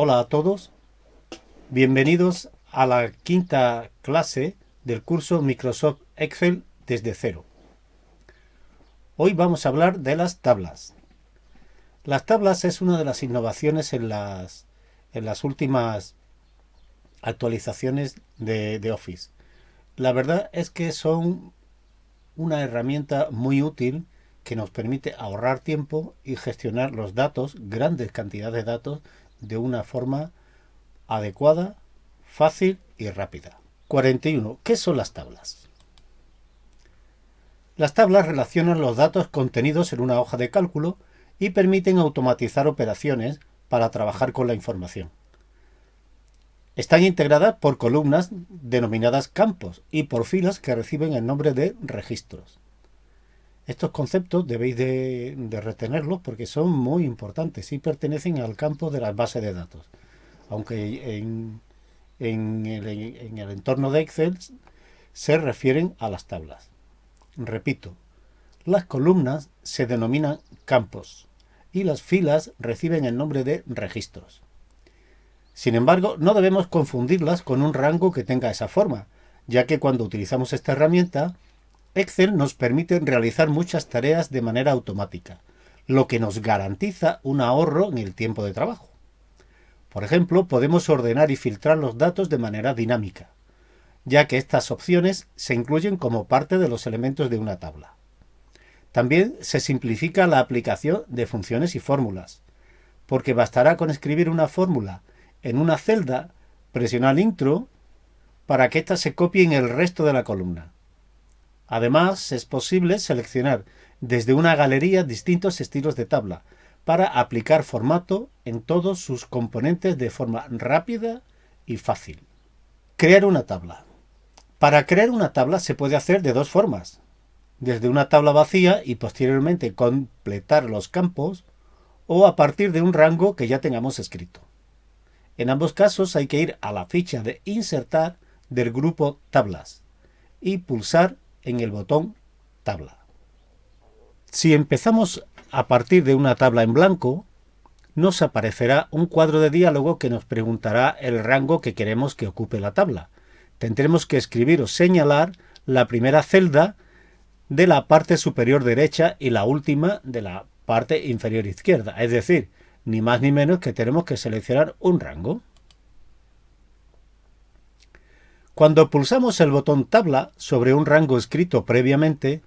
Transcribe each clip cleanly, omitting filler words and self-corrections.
Hola a todos, bienvenidos a la quinta clase del curso Microsoft Excel desde cero. Hoy vamos a hablar de las tablas. Las tablas es una de las innovaciones en las últimas actualizaciones de Office. La verdad es que son una herramienta muy útil que nos permite ahorrar tiempo y gestionar los datos, grandes cantidades de datos, de una forma adecuada, fácil y rápida. 41. ¿Qué son las tablas? Las tablas relacionan los datos contenidos en una hoja de cálculo y permiten automatizar operaciones para trabajar con la información. Están integradas por columnas denominadas campos y por filas que reciben el nombre de registros. Estos conceptos debéis de retenerlos porque son muy importantes y pertenecen al campo de las bases de datos. Aunque en el entorno de Excel se refieren a las tablas. Repito, las columnas se denominan campos y las filas reciben el nombre de registros. Sin embargo, no debemos confundirlas con un rango que tenga esa forma, ya que cuando utilizamos esta herramienta, Excel nos permite realizar muchas tareas de manera automática, lo que nos garantiza un ahorro en el tiempo de trabajo. Por ejemplo, podemos ordenar y filtrar los datos de manera dinámica, ya que estas opciones se incluyen como parte de los elementos de una tabla. También se simplifica la aplicación de funciones y fórmulas, porque bastará con escribir una fórmula en una celda, presionar Intro para que ésta se copie en el resto de la columna. Además, es posible seleccionar desde una galería distintos estilos de tabla para aplicar formato en todos sus componentes de forma rápida y fácil. Crear una tabla. Para crear una tabla se puede hacer de dos formas. Desde una tabla vacía y posteriormente completar los campos, o a partir de un rango que ya tengamos escrito. En ambos casos hay que ir a la ficha de Insertar del grupo Tablas y pulsar en el botón Tabla. Si empezamos a partir de una tabla en blanco, nos aparecerá un cuadro de diálogo que nos preguntará el rango que queremos que ocupe la tabla. Tendremos que escribir o señalar la primera celda de la parte superior derecha y la última de la parte inferior izquierda. Es decir, ni más ni menos que tenemos que seleccionar un rango. Cuando pulsamos el botón tabla sobre un rango escrito previamente,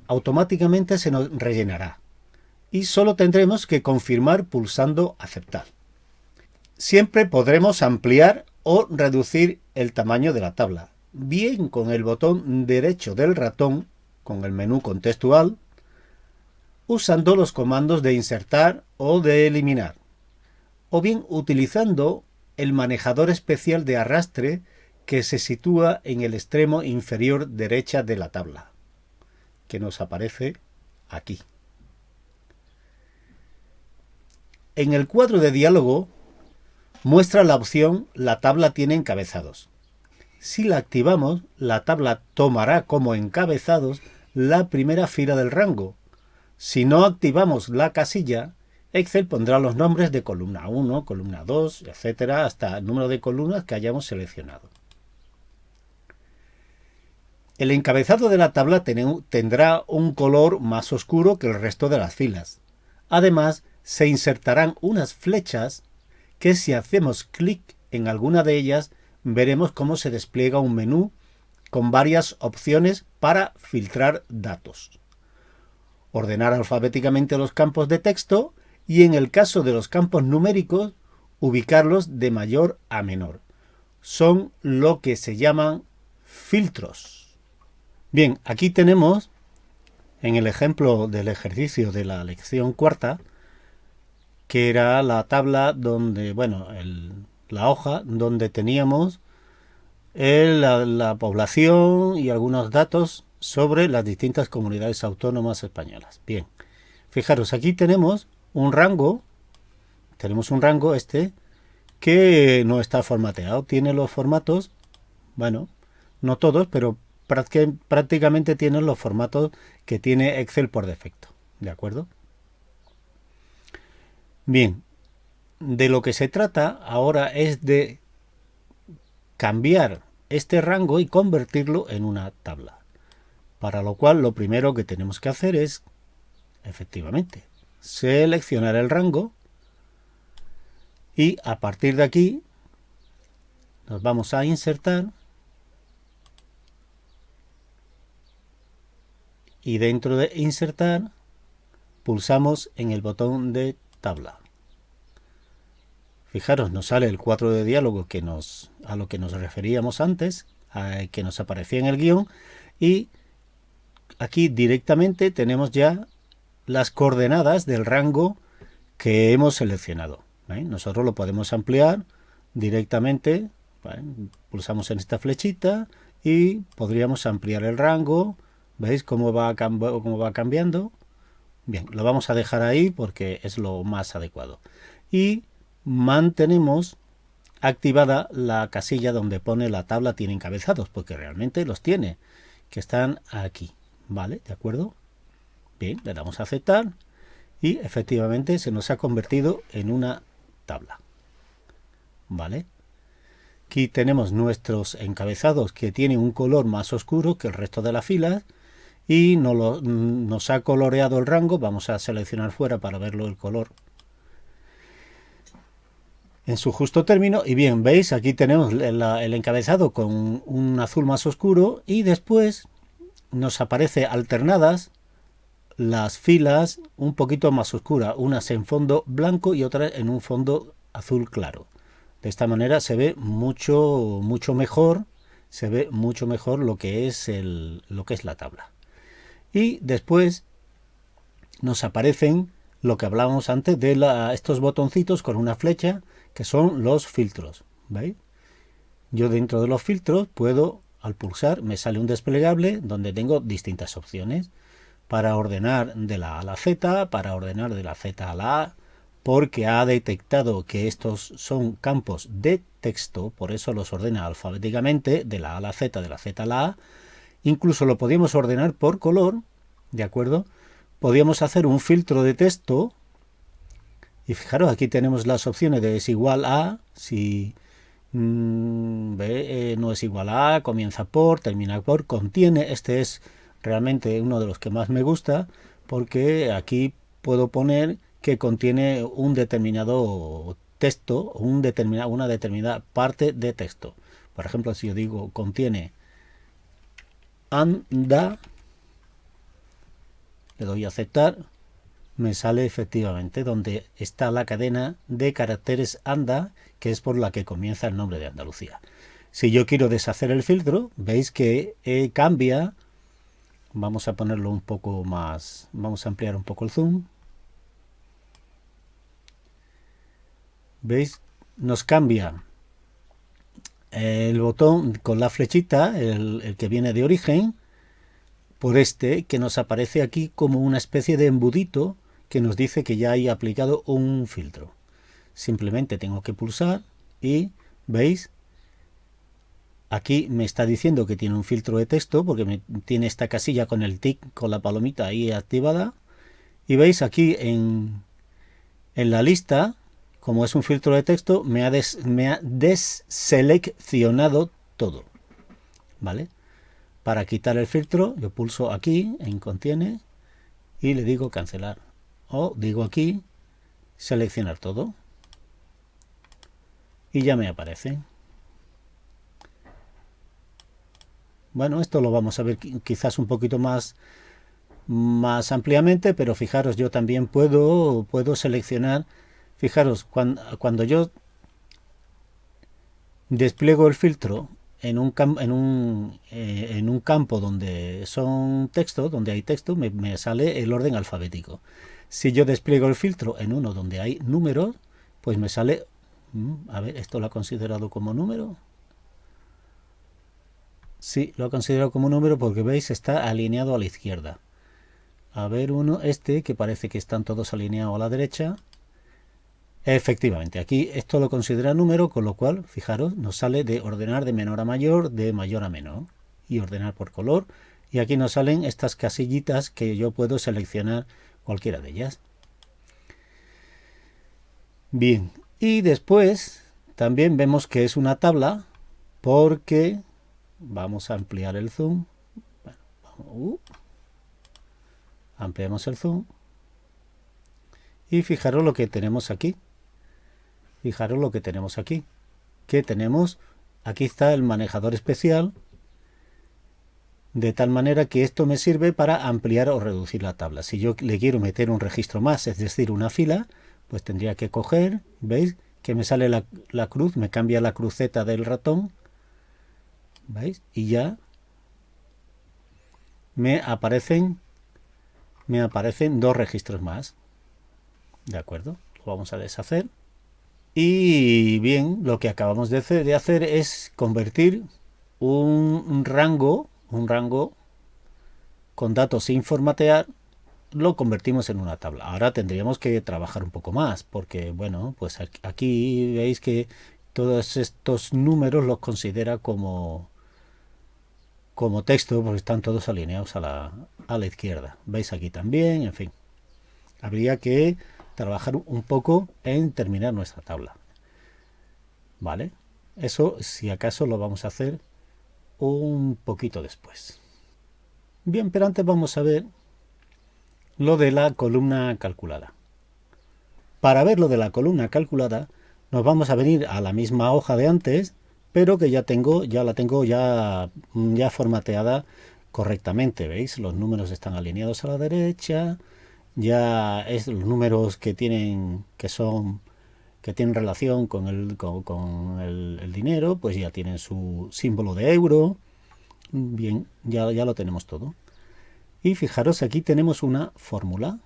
automáticamente se nos rellenará y solo tendremos que confirmar pulsando aceptar. Siempre podremos ampliar o reducir el tamaño de la tabla, bien con el botón derecho del ratón, con el menú contextual, usando los comandos de insertar o de eliminar, o bien utilizando el manejador especial de arrastre que se sitúa en el extremo inferior derecha de la tabla, que nos aparece aquí. En el cuadro de diálogo muestra la opción La tabla tiene encabezados. Si la activamos, la tabla tomará como encabezados la primera fila del rango. Si no activamos la casilla, Excel pondrá los nombres de columna 1, columna 2, etcétera, hasta el número de columnas que hayamos seleccionado. El encabezado de la tabla tendrá un color más oscuro que el resto de las filas. Además, se insertarán unas flechas que si hacemos clic en alguna de ellas, veremos cómo se despliega un menú con varias opciones para filtrar datos. Ordenar alfabéticamente los campos de texto y en el caso de los campos numéricos, ubicarlos de mayor a menor. Son lo que se llaman filtros. Bien, aquí tenemos, en el ejemplo del ejercicio de la lección cuarta, que era la tabla donde, la hoja donde teníamos la población y algunos datos sobre las distintas comunidades autónomas españolas. Bien, fijaros, aquí tenemos un rango que no está formateado. Tiene los formatos, no todos, pero prácticamente tienen los formatos que tiene Excel por defecto. ¿De acuerdo? Bien, de lo que se trata ahora es de cambiar este rango y convertirlo en una tabla. Para lo cual lo primero que tenemos que hacer es, efectivamente, seleccionar el rango y a partir de aquí nos vamos a insertar y dentro de insertar pulsamos en el botón de tabla. Fijaros, nos sale el cuadro de diálogo a lo que nos referíamos antes, que nos aparecía en el guión, y aquí directamente tenemos ya las coordenadas del rango que hemos seleccionado. Nosotros lo podemos ampliar directamente, pulsamos en esta flechita y podríamos ampliar el rango. ¿Veis cómo va cambiando? Bien, lo vamos a dejar ahí porque es lo más adecuado. Y mantenemos activada la casilla donde pone la tabla tiene encabezados, porque realmente los tiene, que están aquí. ¿Vale? ¿De acuerdo? Bien, le damos a aceptar y efectivamente se nos ha convertido en una tabla. ¿Vale? Aquí tenemos nuestros encabezados que tienen un color más oscuro que el resto de las filas y nos ha coloreado el rango. Vamos a seleccionar fuera para verlo el color en su justo término. Y bien, veis, aquí tenemos el encabezado con un azul más oscuro y después nos aparece alternadas las filas un poquito más oscuras, unas en fondo blanco y otras en un fondo azul claro. De esta manera se ve mucho mejor, lo que es la tabla. Y después nos aparecen lo que hablábamos antes de estos botoncitos con una flecha que son los filtros. ¿Veis? Yo dentro de los filtros puedo, al pulsar, me sale un desplegable donde tengo distintas opciones para ordenar de la A a la Z, para ordenar de la Z a la A, porque ha detectado que estos son campos de texto, por eso los ordena alfabéticamente de la A a la Z, de la Z a la A. Incluso lo podíamos ordenar por color, ¿de acuerdo? Podíamos hacer un filtro de texto y fijaros, aquí tenemos las opciones de es igual a, si no es igual a, comienza por, termina por, contiene. Este es realmente uno de los que más me gusta porque aquí puedo poner que contiene un determinado texto, una determinada parte de texto. Por ejemplo, si yo digo contiene anda, le doy a aceptar, me sale efectivamente donde está la cadena de caracteres anda, que es por la que comienza el nombre de Andalucía. Si yo quiero deshacer el filtro, veis que cambia. Vamos a ponerlo un poco más, vamos a ampliar un poco el zoom. ¿Veis? Nos cambia el botón con la flechita, el que viene de origen, por este que nos aparece aquí como una especie de embudito que nos dice que ya hay aplicado un filtro. Simplemente tengo que pulsar y, ¿veis? Aquí me está diciendo que tiene un filtro de texto porque tiene esta casilla con el tic, con la palomita ahí activada. Y veis aquí en la lista, como es un filtro de texto, me ha deseleccionado todo. ¿Vale? Para quitar el filtro, yo pulso aquí en contiene y le digo cancelar. O digo aquí seleccionar todo. Y ya me aparece. Bueno, esto lo vamos a ver quizás un poquito más ampliamente, pero fijaros, yo también puedo seleccionar. Fijaros, cuando yo despliego el filtro en un campo donde son textos, donde hay texto, me sale el orden alfabético. Si yo despliego el filtro en uno donde hay números, pues me sale, a ver, ¿esto lo ha considerado como número? Sí, lo ha considerado como número porque veis está alineado a la izquierda. A ver, este que parece que están todos alineados a la derecha. Efectivamente, aquí esto lo considera número, con lo cual, fijaros, nos sale de ordenar de menor a mayor, de mayor a menor, y ordenar por color. Y aquí nos salen estas casillitas que yo puedo seleccionar cualquiera de ellas. Bien, Y después también vemos que es una tabla porque vamos a ampliar el zoom. Ampliamos el zoom y fijaros lo que tenemos aquí. Fijaros lo que tenemos aquí. Que tenemos, aquí está el manejador especial, de tal manera que esto me sirve para ampliar o reducir la tabla. Si yo le quiero meter un registro más, es decir, una fila, pues tendría que coger, ¿veis? Que me sale la cruz, me cambia la cruceta del ratón, ¿veis? Y ya me aparecen dos registros más. ¿De acuerdo? Lo vamos a deshacer. Y bien, lo que acabamos de hacer es convertir un rango con datos sin formatear, lo convertimos en una tabla. Ahora tendríamos que trabajar un poco más, porque bueno, pues aquí veis que todos estos números los considera como texto, porque están todos alineados a la izquierda. Veis aquí también, en fin. Habría que trabajar un poco en terminar nuestra tabla. ¿Vale? Eso, si acaso, lo vamos a hacer un poquito después. Bien, pero antes vamos a ver lo de la columna calculada. Para ver lo de la columna calculada, nos vamos a venir a la misma hoja de antes, pero que ya la tengo ya formateada correctamente. ¿Veis? Los números están alineados a la derecha. Ya es los números que tienen relación con el dinero, pues ya tienen su símbolo de euro. Bien, ya lo tenemos todo. Y fijaros, aquí tenemos una fórmula.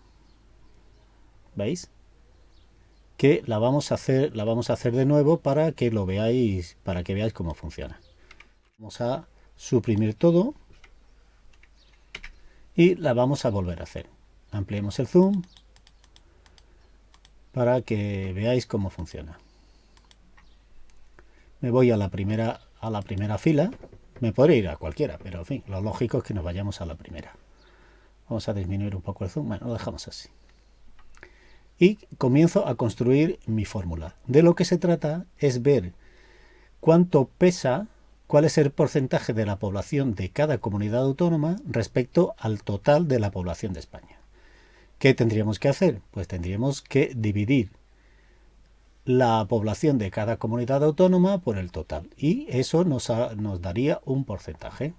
¿Veis? Que la vamos a hacer de nuevo para que lo veáis, para que veáis cómo funciona. Vamos a suprimir todo y la vamos a volver a hacer. Ampliemos el zoom para que veáis cómo funciona. Me voy a la primera fila. Me podría ir a cualquiera, pero en fin, lo lógico es que nos vayamos a la primera. Vamos a disminuir un poco el zoom. Bueno, lo dejamos así. Y comienzo a construir mi fórmula. De lo que se trata es ver cuánto pesa, cuál es el porcentaje de la población de cada comunidad autónoma respecto al total de la población de España. ¿Qué tendríamos que hacer? Pues tendríamos que dividir la población de cada comunidad autónoma por el total. Y eso nos daría un porcentaje.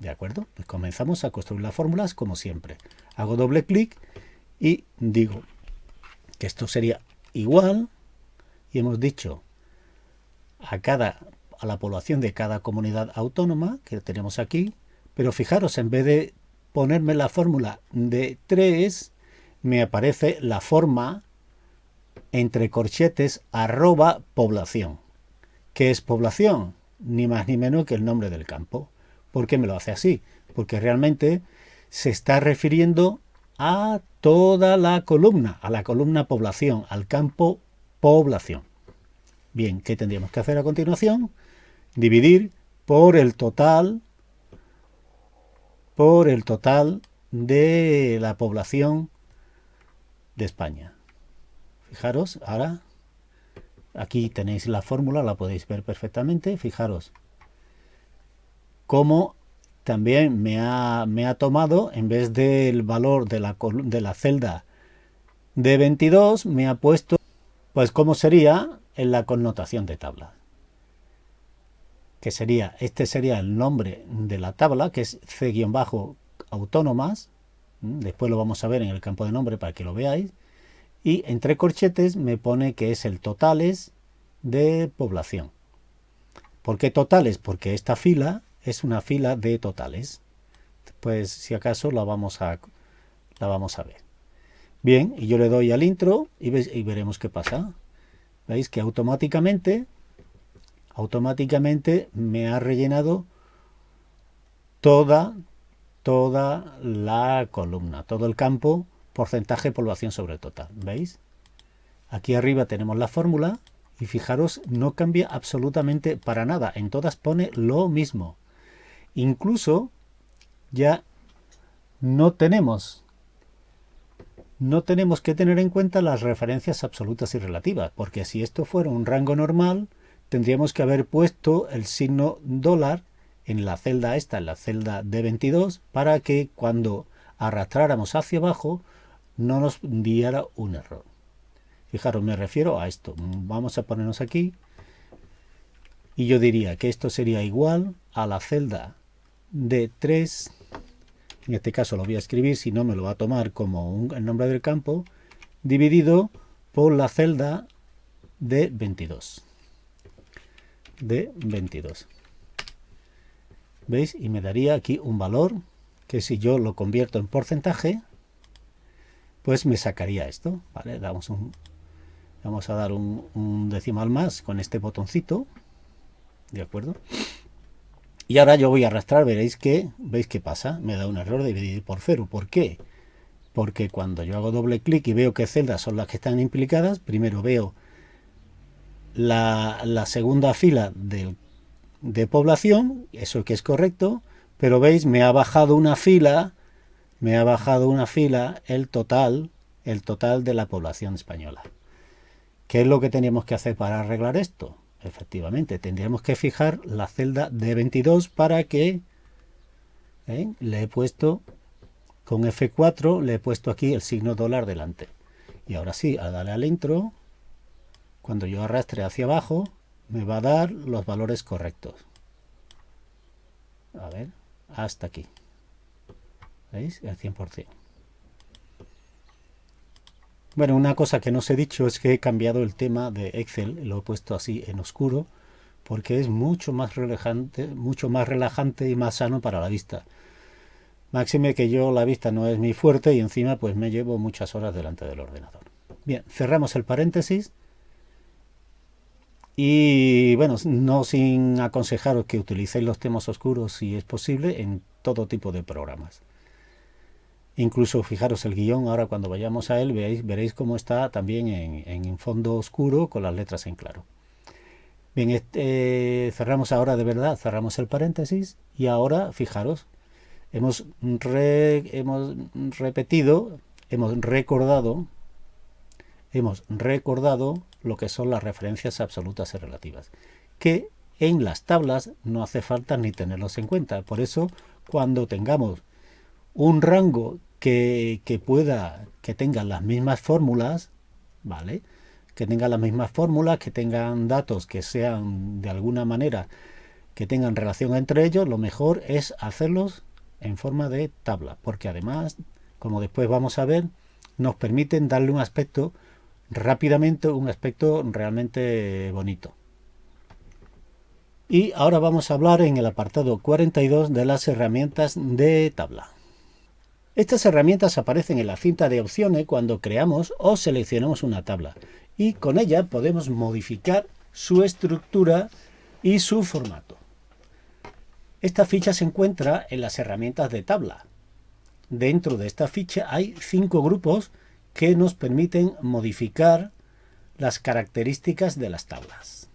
¿De acuerdo? Pues comenzamos a construir las fórmulas como siempre. Hago doble clic y digo que esto sería igual, y hemos dicho a la población de cada comunidad autónoma que tenemos aquí, pero fijaros, en vez de ponerme la fórmula de 3, me aparece la forma entre corchetes @población. ¿Qué es población? Ni más ni menos que el nombre del campo. ¿Por qué me lo hace así? Porque realmente se está refiriendo a toda la columna, a la columna población, al campo población. Bien, ¿qué tendríamos que hacer a continuación? Dividir por el total de la población de España. Fijaros, ahora aquí tenéis la fórmula, la podéis ver perfectamente. Fijaros cómo también me ha tomado, en vez del valor de la celda de 22, me ha puesto, pues, cómo sería en la connotación de tabla. Que sería, este sería el nombre de la tabla, que es C-autónomas. Después lo vamos a ver en el campo de nombre para que lo veáis. Y entre corchetes me pone que es el totales de población. ¿Por qué totales? Porque esta fila es una fila de totales. Pues si acaso la vamos a ver. Bien, y yo le doy al intro y veremos qué pasa. Veis que automáticamente me ha rellenado toda la columna, todo el campo, porcentaje de población sobre total. ¿Veis? Aquí arriba tenemos la fórmula y fijaros, no cambia absolutamente para nada. En todas pone lo mismo. Incluso ya no tenemos no tenemos que tener en cuenta las referencias absolutas y relativas, porque si esto fuera un rango normal, tendríamos que haber puesto el signo dólar en la celda esta, en la celda D22, para que cuando arrastráramos hacia abajo no nos diera un error. Fijaros, me refiero a esto. Vamos a ponernos aquí y yo diría que esto sería igual a la celda D3. En este caso lo voy a escribir, si no me lo va a tomar como el nombre del campo, dividido por la celda de 22. ¿Veis? Y me daría aquí un valor que si yo lo convierto en porcentaje, pues me sacaría esto. ¿Vale? Vamos a dar un decimal más con este botoncito. ¿De acuerdo? Y ahora yo voy a arrastrar, ¿veis qué pasa? Me da un error de dividir por 0. ¿Por qué? Porque cuando yo hago doble clic y veo qué celdas son las que están implicadas, primero veo la segunda fila de población, eso que es correcto, pero veis, me ha bajado una fila el total de la población española. ¿Qué es lo que teníamos que hacer para arreglar esto? Efectivamente, tendríamos que fijar la celda D22 para que le he puesto con F4, le he puesto aquí el signo dólar delante. Y ahora sí, al darle al intro, cuando yo arrastre hacia abajo, me va a dar los valores correctos. A ver, hasta aquí. ¿Veis? El 100%. Bueno, una cosa que no os he dicho es que he cambiado el tema de Excel, lo he puesto así en oscuro, porque es mucho más relajante y más sano para la vista. Máxime que yo la vista no es mi fuerte y encima pues me llevo muchas horas delante del ordenador. Bien, cerramos el paréntesis y bueno, no sin aconsejaros que utilicéis los temas oscuros si es posible en todo tipo de programas. Incluso fijaros el guión, ahora cuando vayamos a él veréis cómo está también en fondo oscuro con las letras en claro. Bien, cerramos ahora de verdad, cerramos el paréntesis y ahora fijaros, hemos recordado lo que son las referencias absolutas y relativas, que en las tablas no hace falta ni tenerlos en cuenta. Por eso, cuando tengamos un rango que tenga las mismas fórmulas, ¿vale? Que tengan datos que sean de alguna manera que tengan relación entre ellos, lo mejor es hacerlos en forma de tabla, porque además, como después vamos a ver, nos permiten darle un aspecto rápidamente, un aspecto realmente bonito. Y ahora vamos a hablar en el apartado 42 de las herramientas de tabla. Estas herramientas aparecen en la cinta de opciones cuando creamos o seleccionamos una tabla y con ella podemos modificar su estructura y su formato. Esta ficha se encuentra en las herramientas de tabla. Dentro de esta ficha hay 5 grupos que nos permiten modificar las características de las tablas.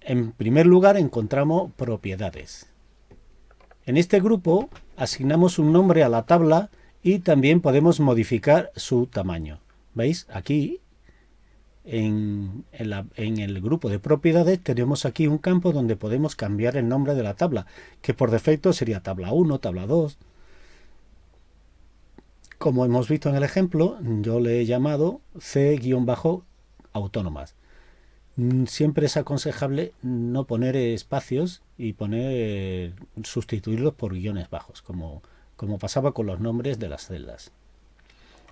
En primer lugar encontramos propiedades. En este grupo asignamos un nombre a la tabla y también podemos modificar su tamaño. ¿Veis? Aquí en el grupo de propiedades tenemos aquí un campo donde podemos cambiar el nombre de la tabla, que por defecto sería tabla 1, tabla 2. Como hemos visto en el ejemplo, yo le he llamado C-autónomas. Siempre es aconsejable no poner espacios y sustituirlos por guiones bajos, como pasaba con los nombres de las celdas.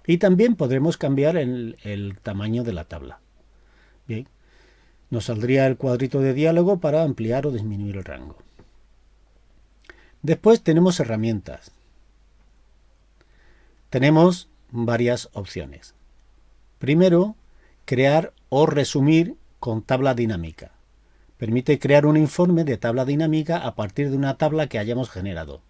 Y también podremos cambiar el tamaño de la tabla. Bien, nos saldría el cuadrito de diálogo para ampliar o disminuir el rango. Después tenemos herramientas. Tenemos varias opciones. Primero, crear o resumir con tabla dinámica. Permite crear un informe de tabla dinámica a partir de una tabla que hayamos generado,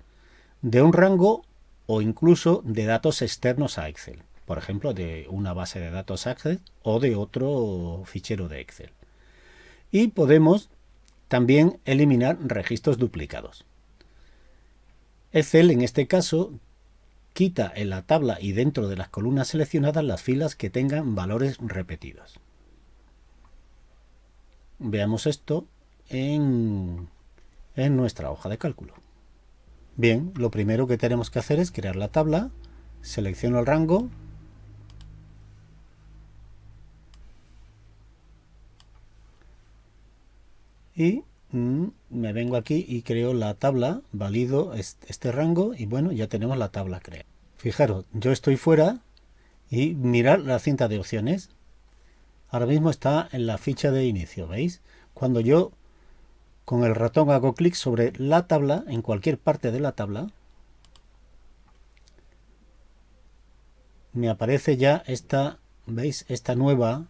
de un rango o incluso de datos externos a Excel. Por ejemplo, de una base de datos Access o de otro fichero de Excel. Y podemos también eliminar registros duplicados. Excel en este caso quita en la tabla y dentro de las columnas seleccionadas las filas que tengan valores repetidos. Veamos esto en nuestra hoja de cálculo. Bien, lo primero que tenemos que hacer es crear la tabla, selecciono el rango, y me vengo aquí y creo la tabla, valido este rango y bueno, ya tenemos la tabla creada. Fijaros, yo estoy fuera y mirad la cinta de opciones. Ahora mismo está en la ficha de inicio, ¿veis? Cuando yo con el ratón hago clic sobre la tabla, en cualquier parte de la tabla, me aparece ya esta, ¿veis? Esta nueva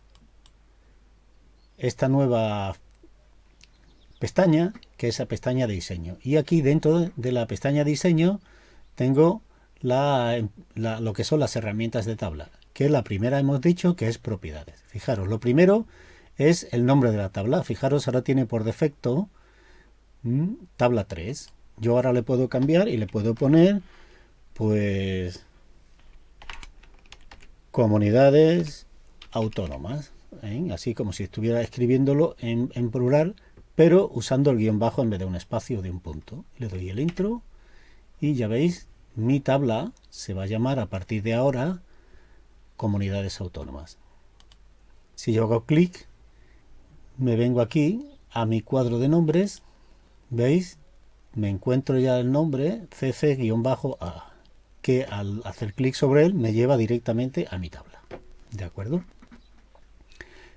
pestaña, que es la pestaña de diseño. Y aquí dentro de la pestaña diseño tengo lo que son las herramientas de tabla, que la primera hemos dicho que es propiedades. Fijaros, lo primero es el nombre de la tabla. Fijaros, ahora tiene por defecto tabla 3. Yo ahora le puedo cambiar y le puedo poner pues comunidades autónomas, así como si estuviera escribiéndolo en plural, pero usando el guión bajo en vez de un espacio o de un punto. Le doy el intro y ya veis, mi tabla se va a llamar a partir de ahora comunidades autónomas. Si yo hago clic, me vengo aquí a mi cuadro de nombres, veis, me encuentro ya el nombre cc-a, que al hacer clic sobre él me lleva directamente a mi tabla. ¿De acuerdo?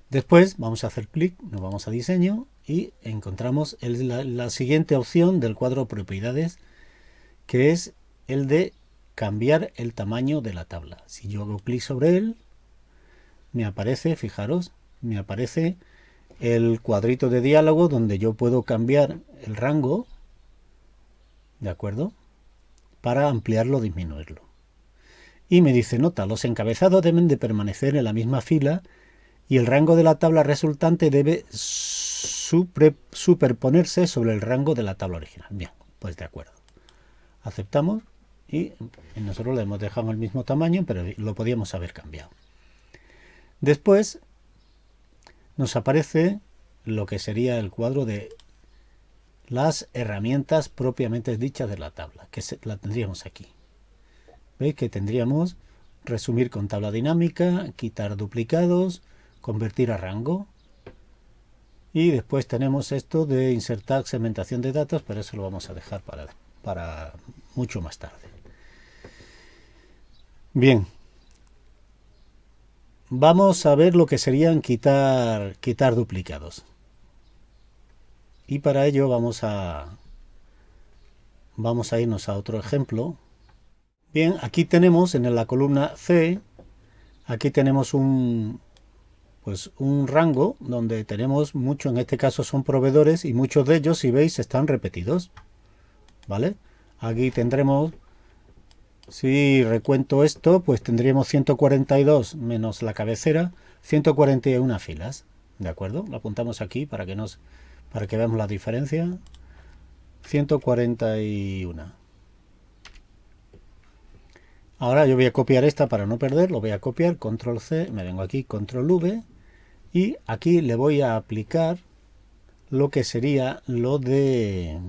Después vamos a hacer clic, nos vamos a diseño y encontramos la siguiente opción del cuadro propiedades, que es el de cambiar el tamaño de la tabla. Si yo hago clic sobre él, me aparece, fijaros, me aparece el cuadrito de diálogo donde yo puedo cambiar el rango, ¿de acuerdo? Para ampliarlo o disminuirlo. Y me dice, nota, los encabezados deben de permanecer en la misma fila y el rango de la tabla resultante debe superponerse sobre el rango de la tabla original. Bien, pues de acuerdo. Aceptamos y nosotros le hemos dejado el mismo tamaño, pero lo podíamos haber cambiado. Después nos aparece lo que sería el cuadro de las herramientas propiamente dichas de la tabla, que la tendríamos aquí. ¿Veis que tendríamos resumir con tabla dinámica, quitar duplicados, convertir a rango? Y después tenemos esto de insertar segmentación de datos, pero eso lo vamos a dejar para mucho más tarde. Bien. Vamos a ver lo que serían quitar duplicados. Y para ello vamos a irnos a otro ejemplo. Bien, aquí tenemos en la columna C, aquí tenemos un rango donde tenemos mucho, en este caso son proveedores y muchos de ellos, si veis, están repetidos. ¿Vale? Aquí tendremos, si recuento esto, pues tendríamos 142 menos la cabecera, 141 filas. ¿De acuerdo? Lo apuntamos aquí para que veamos la diferencia. 141. Ahora yo voy a copiar esta para no perder, lo voy a copiar, control C, me vengo aquí, control V, y aquí le voy a aplicar lo que sería lo de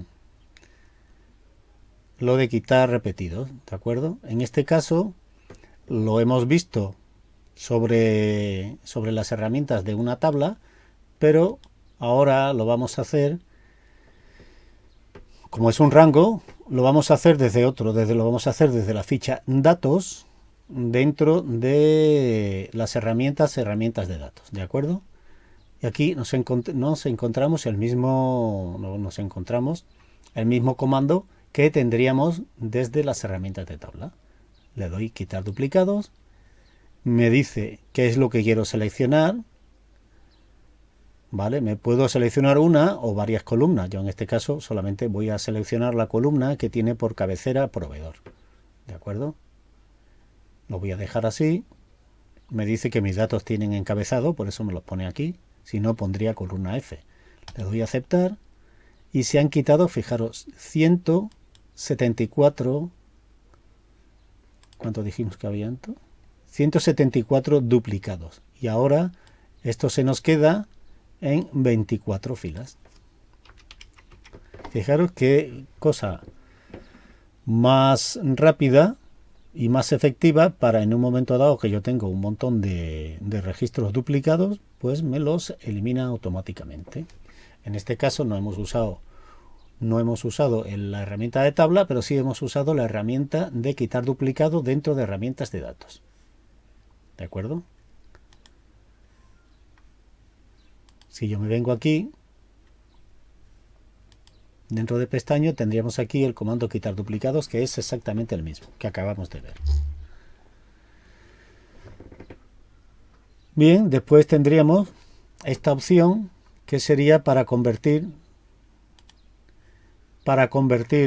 quitar repetidos, ¿de acuerdo? En este caso lo hemos visto sobre las herramientas de una tabla, pero ahora lo vamos a hacer, como es un rango, lo vamos a hacer lo vamos a hacer desde la ficha datos dentro de las herramientas de datos, ¿de acuerdo? Y aquí nos encontramos el mismo comando que tendríamos desde las herramientas de tabla. Le doy quitar duplicados, me dice qué es lo que quiero seleccionar, ¿vale? Me puedo seleccionar una o varias columnas. Yo en este caso solamente voy a seleccionar la columna que tiene por cabecera proveedor, ¿de acuerdo? Lo voy a dejar así. Me dice que mis datos tienen encabezado, por eso me los pone aquí. Si no, pondría columna F. Le doy a aceptar y se han quitado, fijaros, 100 174, ¿cuánto dijimos que había? 174 duplicados. Y ahora esto se nos queda en 24 filas. Fijaros qué cosa más rápida y más efectiva para en un momento dado que yo tengo un montón de registros duplicados, pues me los elimina automáticamente. En este caso no hemos usado la herramienta de tabla, pero sí hemos usado la herramienta de quitar duplicado dentro de herramientas de datos. ¿De acuerdo? Si yo me vengo aquí, dentro de pestaño tendríamos aquí el comando quitar duplicados, que es exactamente el mismo que acabamos de ver. Bien, después tendríamos esta opción que sería para convertir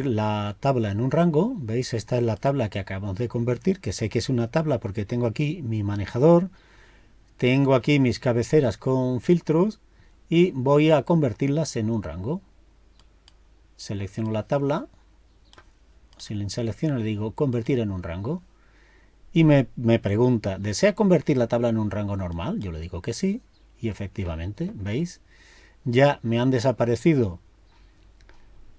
la tabla en un rango. ¿Veis? Esta es la tabla que acabamos de convertir, que sé que es una tabla porque tengo aquí mi manejador, tengo aquí mis cabeceras con filtros y voy a convertirlas en un rango. Selecciono la tabla, si la selecciono le digo convertir en un rango y me pregunta, ¿desea convertir la tabla en un rango normal? Yo le digo que sí y efectivamente, ¿veis? Ya me han desaparecido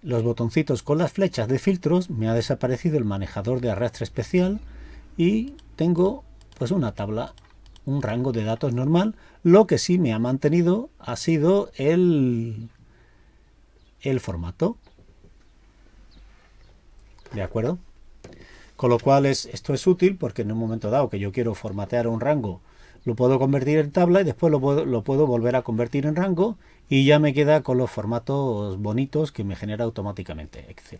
los botoncitos con las flechas de filtros, me ha desaparecido el manejador de arrastre especial y tengo pues una tabla, un rango de datos normal. Lo que sí me ha mantenido ha sido el formato. ¿De acuerdo? Con lo cual esto es útil porque en un momento dado que yo quiero formatear un rango, lo puedo convertir en tabla y después lo puedo volver a convertir en rango y ya me queda con los formatos bonitos que me genera automáticamente Excel.